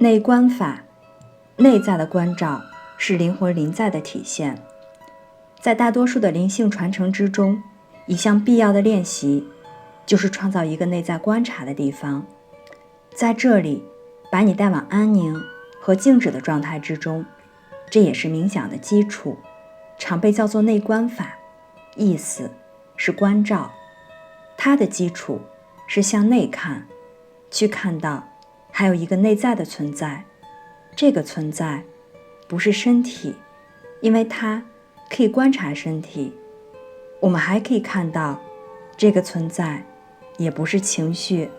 内观法，内在的关照是灵魂临在的体现。在大多数的灵性传承之中，一项必要的练习就是创造一个内在观察的地方，在这里把你带往安宁和静止的状态之中，这也是冥想的基础，常被叫做内观法，意思是关照。它的基础是向内看，去看到还有一个内在的存在。这个存在不是身体，因为它可以观察身体。我们还可以看到，这个存在也不是情绪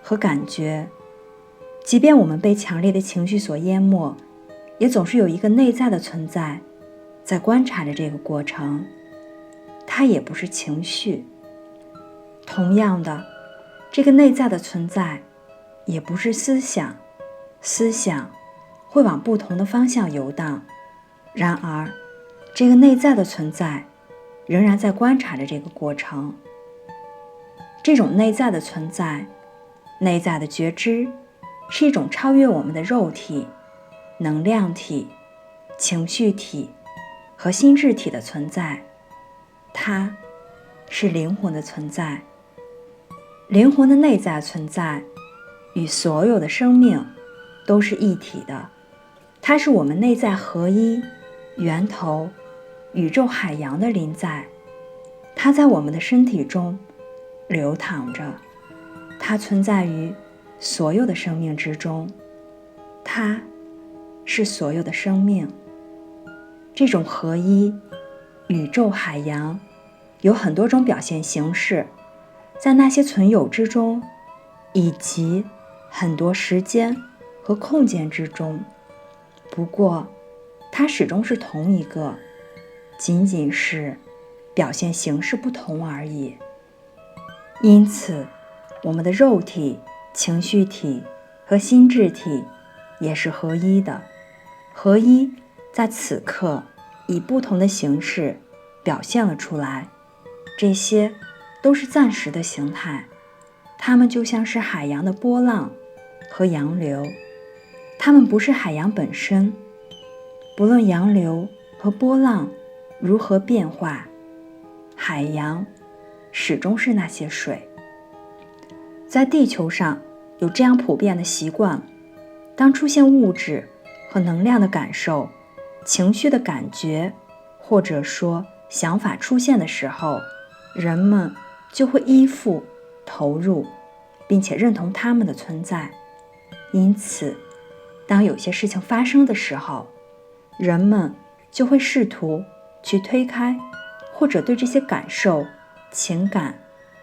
和感觉。即便我们被强烈的情绪所淹没，也总是有一个内在的存在在观察着这个过程。它也不是情绪。同样的，这个内在的存在也不是思想。思想会往不同的方向游荡，然而这个内在的存在仍然在观察着这个过程。这种内在的存在，内在的觉知，是一种超越我们的肉体、能量体、情绪体和心智体的存在。它是灵魂的存在。灵魂的内在存在与所有的生命都是一体的，它是我们内在合一、源头、宇宙海洋的临在。它在我们的身体中流淌着，它存在于所有的生命之中，它是所有的生命。这种合一、宇宙海洋有很多种表现形式，在那些存有之中，以及很多时间和空间之中。不过它始终是同一个，仅仅是表现形式不同而已。因此我们的肉体、情绪体和心智体也是合一的。合一在此刻以不同的形式表现了出来，这些都是暂时的形态，它们就像是海洋的波浪和洋流，它们不是海洋本身。不论洋流和波浪如何变化，海洋始终是那些水。在地球上有这样普遍的习惯，当出现物质和能量的感受、情绪的感觉，或者说想法出现的时候，人们就会依附、投入，并且认同它们的存在。因此当有些事情发生的时候，人们就会试图去推开，或者对这些感受、情感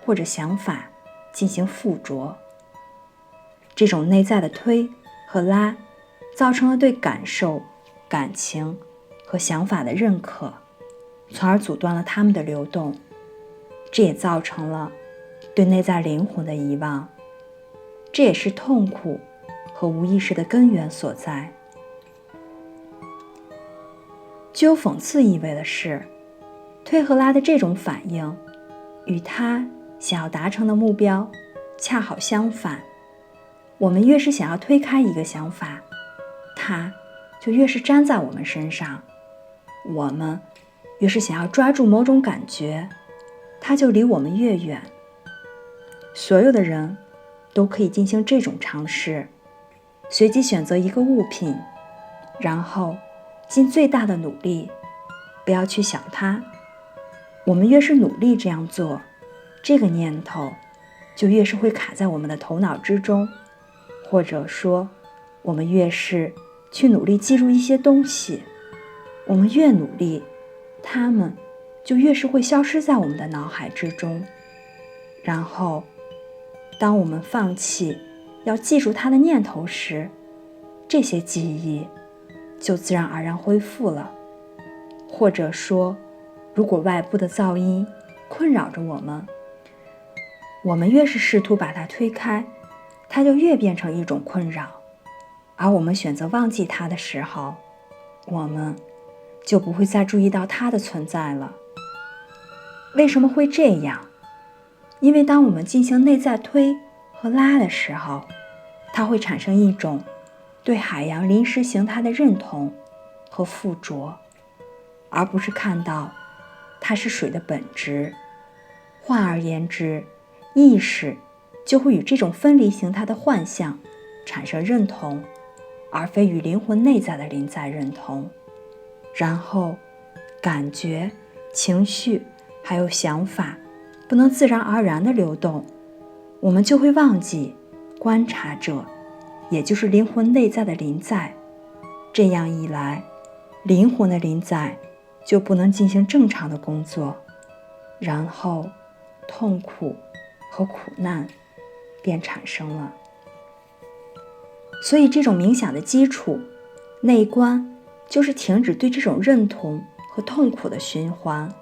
或者想法进行附着。这种内在的推和拉，造成了对感受、感情和想法的认可，从而阻断了它们的流动。这也造成了对内在灵魂的遗忘，这也是痛苦和无意识的根源所在。具有讽刺意味的是，推和拉的这种反应与他想要达成的目标恰好相反。我们越是想要推开一个想法，它就越是粘在我们身上；我们越是想要抓住某种感觉，它就离我们越远。所有的人都可以进行这种尝试，随机选择一个物品，然后尽最大的努力不要去想它。我们越是努力这样做，这个念头就越是会卡在我们的头脑之中，或者说我们越是去努力记住一些东西，我们越努力，它们就越是会消失在我们的脑海之中。然后当我们放弃要记住它的念头时，这些记忆就自然而然恢复了。或者说，如果外部的噪音困扰着我们，我们越是试图把它推开，它就越变成一种困扰。而我们选择忘记它的时候，我们就不会再注意到它的存在了。为什么会这样？因为当我们进行内在推和拉的时候，它会产生一种对海洋临时形态的认同和附着，而不是看到它是水的本质。换而言之，意识就会与这种分离形态的幻象产生认同，而非与灵魂内在的临在认同。然后感觉、情绪还有想法不能自然而然地流动，我们就会忘记观察者，也就是灵魂内在的临在。这样一来，灵魂的临在就不能进行正常的工作，然后痛苦和苦难便产生了。所以这种冥想的基础，内观，就是停止对这种认同和痛苦的循环。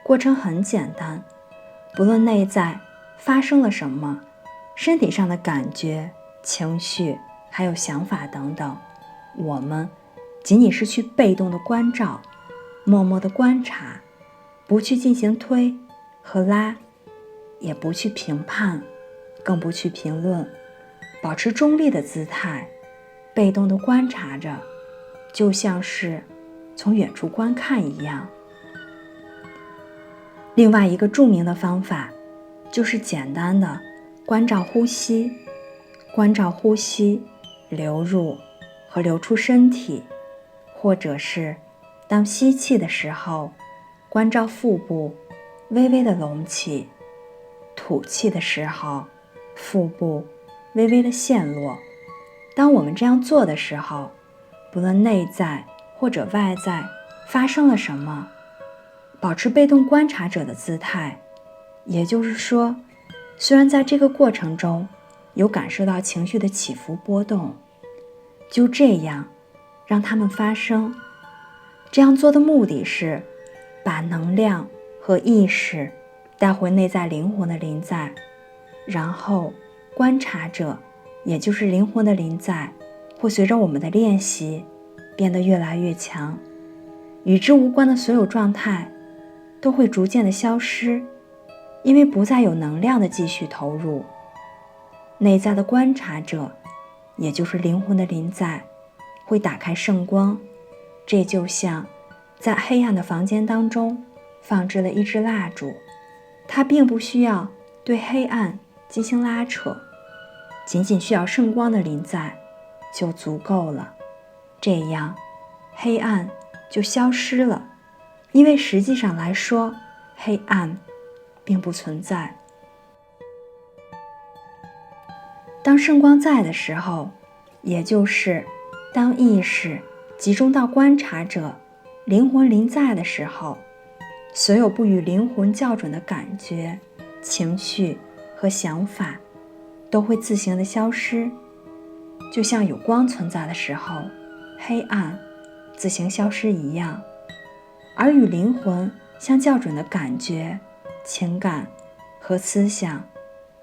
过程很简单，不论内在发生了什么，身体上的感觉、情绪还有想法等等，我们仅仅是去被动的关照，默默的观察，不去进行推和拉，也不去评判，更不去评论，保持中立的姿态，被动的观察着，就像是从远处观看一样。另外一个著名的方法就是简单的关照呼吸，关照呼吸流入和流出身体，或者是当吸气的时候，关照腹部微微的隆起，吐气的时候，腹部微微的陷落。当我们这样做的时候，不论内在或者外在发生了什么，保持被动观察者的姿态。也就是说，虽然在这个过程中有感受到情绪的起伏波动，就这样让它们发生。这样做的目的是把能量和意识带回内在灵魂的临在，然后观察者，也就是灵魂的临在，会随着我们的练习变得越来越强，与之无关的所有状态都会逐渐的消失，因为不再有能量的继续投入。内在的观察者，也就是灵魂的临在，会打开圣光。这就像在黑暗的房间当中放置了一支蜡烛，它并不需要对黑暗进行拉扯，仅仅需要圣光的临在就足够了。这样黑暗就消失了，因为实际上来说，黑暗并不存在。当圣光在的时候，也就是当意识集中到观察者灵魂临在的时候，所有不与灵魂校准的感觉、情绪和想法都会自行的消失，就像有光存在的时候，黑暗自行消失一样。而与灵魂相校准的感觉、情感和思想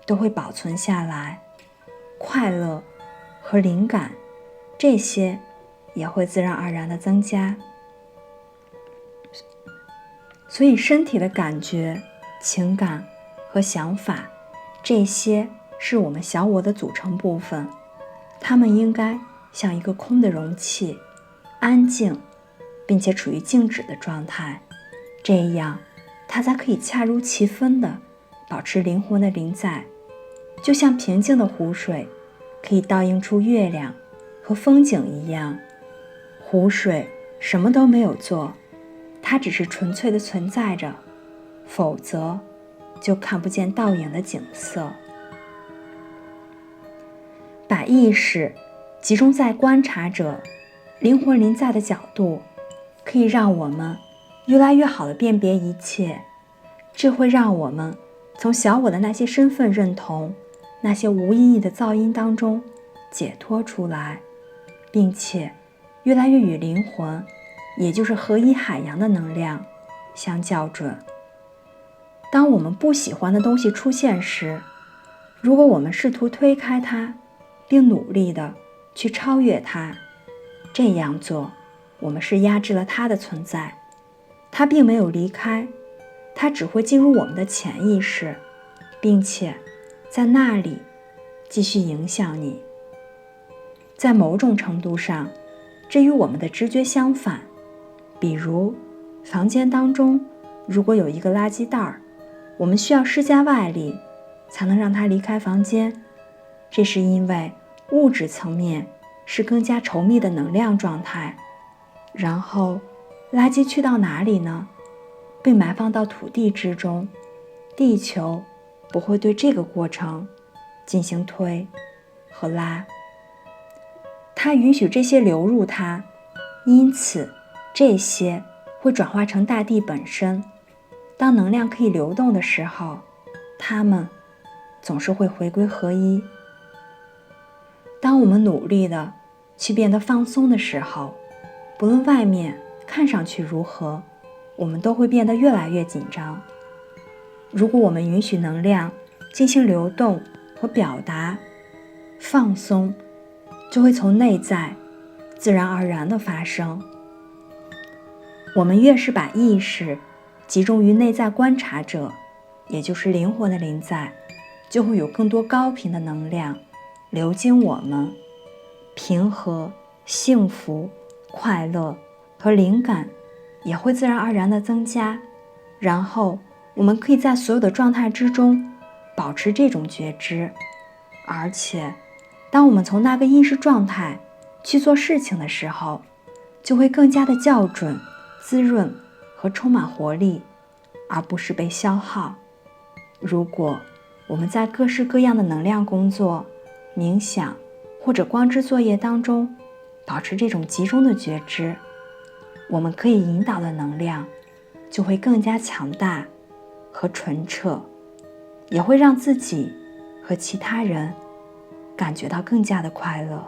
都会保存下来，快乐和灵感，这些也会自然而然的增加。所以身体的感觉、情感和想法，这些是我们小我的组成部分，它们应该像一个空的容器，安静并且处于静止的状态，这样它才可以恰如其分地保持灵魂的临在。就像平静的湖水可以倒映出月亮和风景一样，湖水什么都没有做，它只是纯粹的存在着，否则就看不见倒影的景色。把意识集中在观察者灵魂临在的角度，可以让我们越来越好地辨别一切，这会让我们从小我的那些身份认同、那些无意义的噪音当中解脱出来，并且越来越与灵魂，也就是合一海洋的能量相校准。当我们不喜欢的东西出现时，如果我们试图推开它，并努力地去超越它，这样做我们是压制了它的存在，它并没有离开，它只会进入我们的潜意识，并且在那里继续影响你。在某种程度上，这与我们的知觉相反。比如，房间当中如果有一个垃圾袋，我们需要施加外力才能让它离开房间。这是因为物质层面是更加稠密的能量状态。然后，垃圾去到哪里呢？被埋放到土地之中。地球不会对这个过程进行推和拉，它允许这些流入它，因此这些会转化成大地本身。当能量可以流动的时候，它们总是会回归合一。当我们努力的去变得放松的时候，不论外面看上去如何，我们都会变得越来越紧张。如果我们允许能量进行流动和表达，放松就会从内在自然而然地发生。我们越是把意识集中于内在观察者，也就是灵魂的临在，就会有更多高频的能量流经我们，平和、幸福、快乐和灵感也会自然而然地增加。然后我们可以在所有的状态之中保持这种觉知，而且当我们从那个意识状态去做事情的时候，就会更加的校准、滋润和充满活力，而不是被消耗。如果我们在各式各样的能量工作、冥想或者光之作业当中保持这种集中的觉知，我们可以引导的能量就会更加强大和纯澈，也会让自己和其他人感觉到更加的快乐。